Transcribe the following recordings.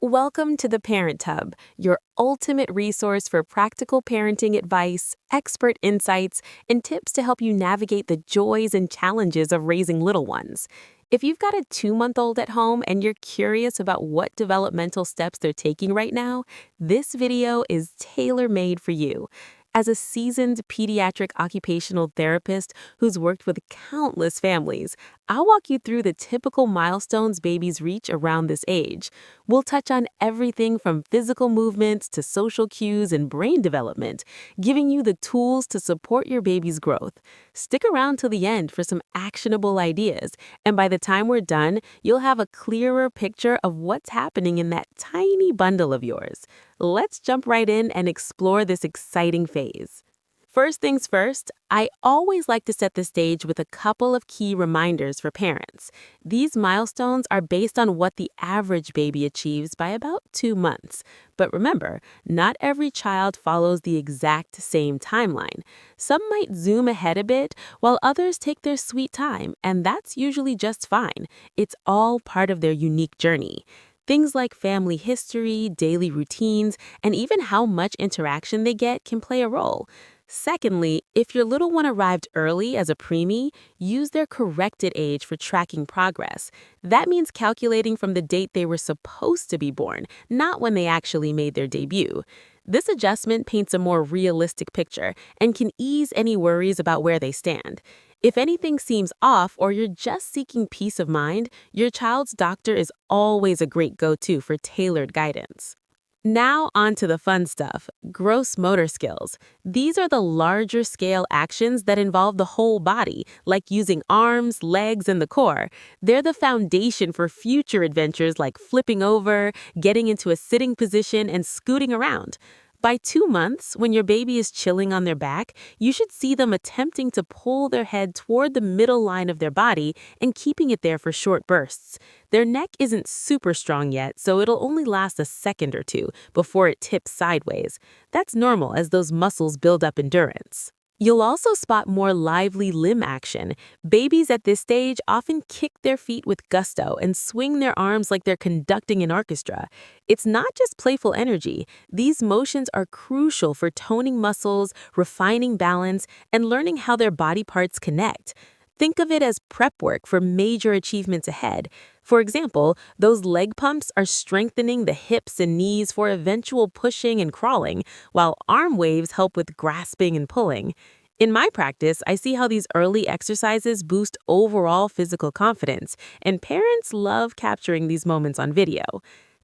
Welcome to the Parent Hub, your ultimate resource for practical parenting advice, expert insights, and tips to help you navigate the joys and challenges of raising little ones. If you've got a 2-month-old at home and you're curious about what developmental steps they're taking right now, this video is tailor-made for you. As a seasoned pediatric occupational therapist who's worked with countless families, I'll walk you through the typical milestones babies reach around this age. We'll touch on everything from physical movements to social cues and brain development, giving you the tools to support your baby's growth. Stick around till the end for some actionable ideas, and by the time we're done, you'll have a clearer picture of what's happening in that tiny bundle of yours. Let's jump right in and explore this exciting phase. First things first, I always like to set the stage with a couple of key reminders for parents. These milestones are based on what the average baby achieves by about 2 months. But remember, not every child follows the exact same timeline. Some might zoom ahead a bit, while others take their sweet time, and that's usually just fine. It's all part of their unique journey. Things like family history, daily routines, and even how much interaction they get can play a role. Secondly, if your little one arrived early as a preemie, use their corrected age for tracking progress. That means calculating from the date they were supposed to be born, not when they actually made their debut. This adjustment paints a more realistic picture and can ease any worries about where they stand. If anything seems off or you're just seeking peace of mind, your child's doctor is always a great go-to for tailored guidance. Now on to the fun stuff, gross motor skills. These are the larger scale actions that involve the whole body, like using arms, legs, and the core. They're the foundation for future adventures like flipping over, getting into a sitting position, and scooting around. By 2 months, when your baby is chilling on their back, you should see them attempting to pull their head toward the middle line of their body and keeping it there for short bursts. Their neck isn't super strong yet, so it'll only last a second or two before it tips sideways. That's normal as those muscles build up endurance. You'll also spot more lively limb action. Babies at this stage often kick their feet with gusto and swing their arms like they're conducting an orchestra. It's not just playful energy. These motions are crucial for toning muscles, refining balance, and learning how their body parts connect. Think of it as prep work for major achievements ahead. For example, those leg pumps are strengthening the hips and knees for eventual pushing and crawling, while arm waves help with grasping and pulling. In my practice, I see how these early exercises boost overall physical confidence, and parents love capturing these moments on video.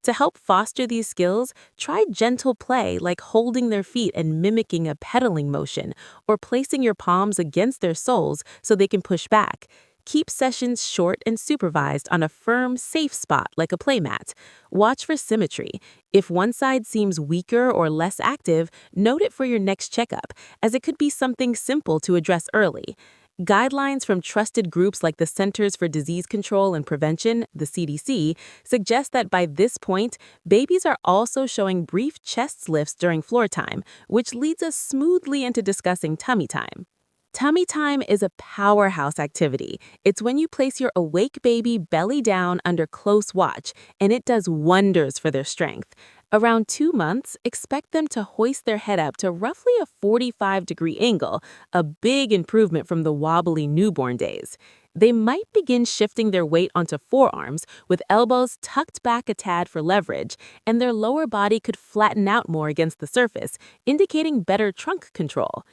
To help foster these skills, try gentle play like holding their feet and mimicking a pedaling motion, or placing your palms against their soles so they can push back. Keep sessions short and supervised on a firm, safe spot like a playmat. Watch for symmetry. If one side seems weaker or less active, note it for your next checkup, as it could be something simple to address early. Guidelines from trusted groups like the Centers for Disease Control and Prevention, the CDC, suggest that by this point, babies are also showing brief chest lifts during floor time, which leads us smoothly into discussing tummy time. Tummy time is a powerhouse activity. It's when you place your awake baby belly down under close watch, and it does wonders for their strength. Around 2 months, expect them to hoist their head up to roughly a 45-degree angle, a big improvement from the wobbly newborn days. They might begin shifting their weight onto forearms, with elbows tucked back a tad for leverage, and their lower body could flatten out more against the surface, indicating better trunk control.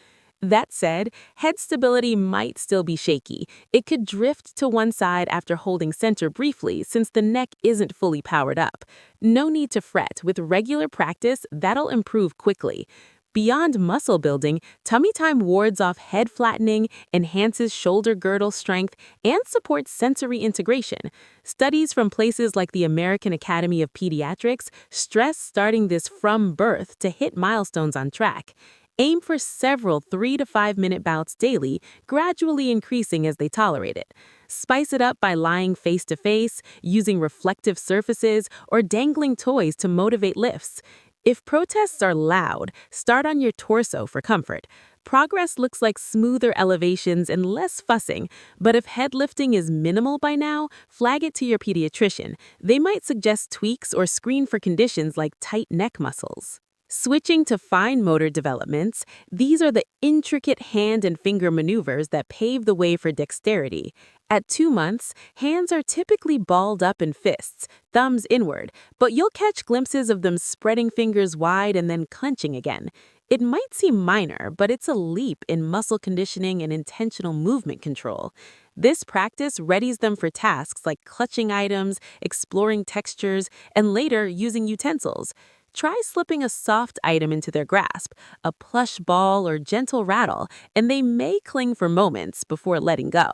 That said, head stability might still be shaky. It could drift to one side after holding center briefly since the neck isn't fully powered up. No need to fret. With regular practice, that'll improve quickly. Beyond muscle building, tummy time wards off head flattening, enhances shoulder girdle strength, and supports sensory integration. Studies from places like the American Academy of Pediatrics stress starting this from birth to hit milestones on track. Aim for several 3 to 5 minute bouts daily, gradually increasing as they tolerate it. Spice it up by lying face to face, using reflective surfaces, or dangling toys to motivate lifts. If protests are loud, start on your torso for comfort. Progress looks like smoother elevations and less fussing, but if head lifting is minimal by now, flag it to your pediatrician. They might suggest tweaks or screen for conditions like tight neck muscles. Switching to fine motor developments, these are the intricate hand and finger maneuvers that pave the way for dexterity. At 2 months, hands are typically balled up in fists, thumbs inward, but you'll catch glimpses of them spreading fingers wide and then clenching again. It might seem minor, but it's a leap in muscle conditioning and intentional movement control. This practice readies them for tasks like clutching items, exploring textures, and later using utensils. Try slipping a soft item into their grasp, a plush ball or gentle rattle, and they may cling for moments before letting go.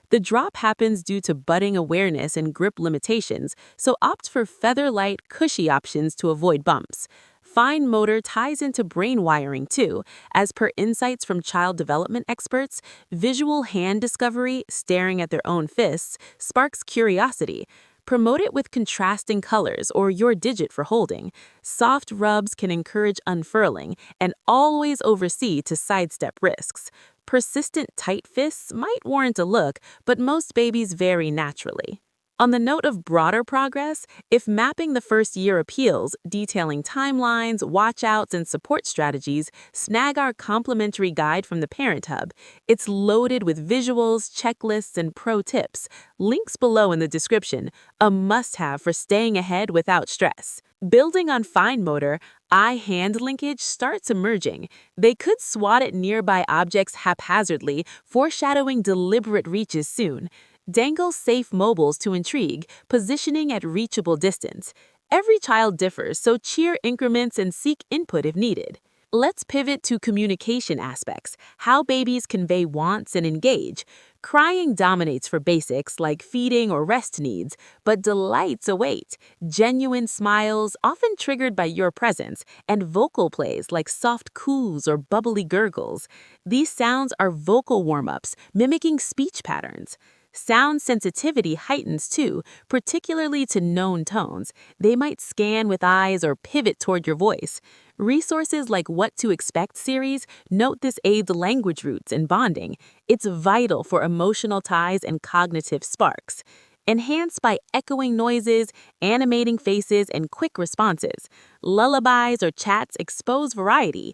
The drop happens due to budding awareness and grip limitations, so opt for feather-light, cushy options to avoid bumps. Fine motor ties into brain wiring too. As per insights from child development experts, visual hand discovery, staring at their own fists, sparks curiosity. Promote it with contrasting colors or your digit for holding. Soft rubs can encourage unfurling, and always oversee to sidestep risks. Persistent tight fists might warrant a look, but most babies vary naturally. On the note of broader progress, if mapping the first year appeals, detailing timelines, watchouts, and support strategies, snag our complimentary guide from the Parent Hub. It's loaded with visuals, checklists, and pro tips. Links below in the description, a must-have for staying ahead without stress. Building on fine motor, eye-hand linkage starts emerging. They could swat at nearby objects haphazardly, foreshadowing deliberate reaches soon. Dangle safe mobiles to intrigue, positioning at reachable distance. Every child differs, so cheer increments and seek input if needed. Let's pivot to communication aspects, how babies convey wants and engage. Crying dominates for basics like feeding or rest needs, but delights await. Genuine smiles, often triggered by your presence, and vocal plays like soft coos or bubbly gurgles. These sounds are vocal warm-ups, mimicking speech patterns. Sound sensitivity heightens too, particularly to known tones. They might scan with eyes or pivot toward your voice. Resources like What to Expect series note this aids language roots and bonding. It's vital for emotional ties and cognitive sparks. Enhanced by echoing noises, animating faces, and quick responses. Lullabies or chats expose variety.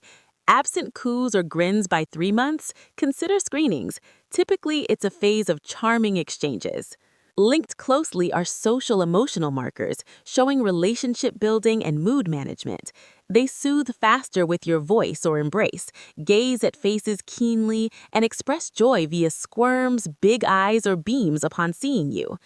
Absent coos or grins by 3 months, consider screenings. Typically, it's a phase of charming exchanges. Linked closely are social-emotional markers, showing relationship building and mood management. They soothe faster with your voice or embrace, gaze at faces keenly, and express joy via squirms, big eyes, or beams upon seeing you.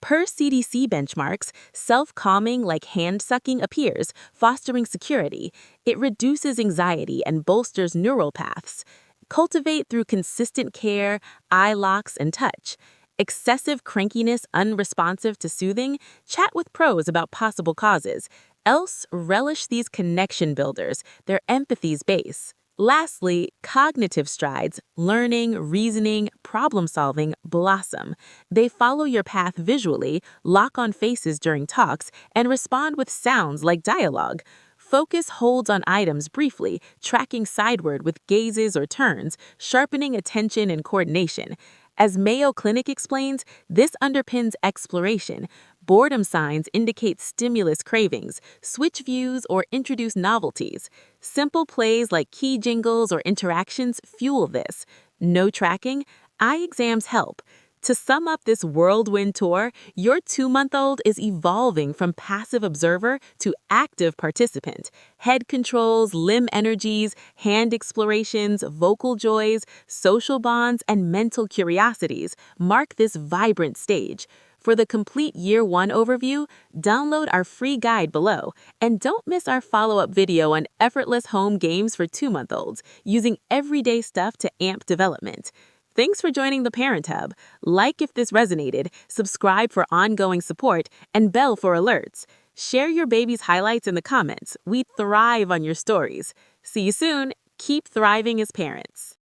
Per CDC benchmarks, self-calming like hand-sucking appears, fostering security. It reduces anxiety and bolsters neural paths. Cultivate through consistent care, eye locks, and touch. Excessive crankiness unresponsive to soothing? Chat with pros about possible causes. Else, relish these connection builders, their empathy's base. Lastly, cognitive strides, learning, reasoning, problem-solving, blossom. They follow your path visually, lock on faces during talks, and respond with sounds like dialogue. Focus holds on items briefly, tracking sideward with gazes or turns, sharpening attention and coordination. As Mayo Clinic explains, this underpins exploration. Boredom signs indicate stimulus cravings, switch views, or introduce novelties. Simple plays like key jingles or interactions fuel this. No tracking, eye exams help. To sum up this whirlwind tour, your 2-month-old is evolving from passive observer to active participant. Head controls, limb energies, hand explorations, vocal joys, social bonds, and mental curiosities mark this vibrant stage. For the complete Year 1 overview, download our free guide below. And don't miss our follow-up video on effortless home games for 2-month-olds, using everyday stuff to amp development. Thanks for joining the Parent Hub. Like if this resonated, subscribe for ongoing support, and bell for alerts. Share your baby's highlights in the comments. We thrive on your stories. See you soon. Keep thriving as parents.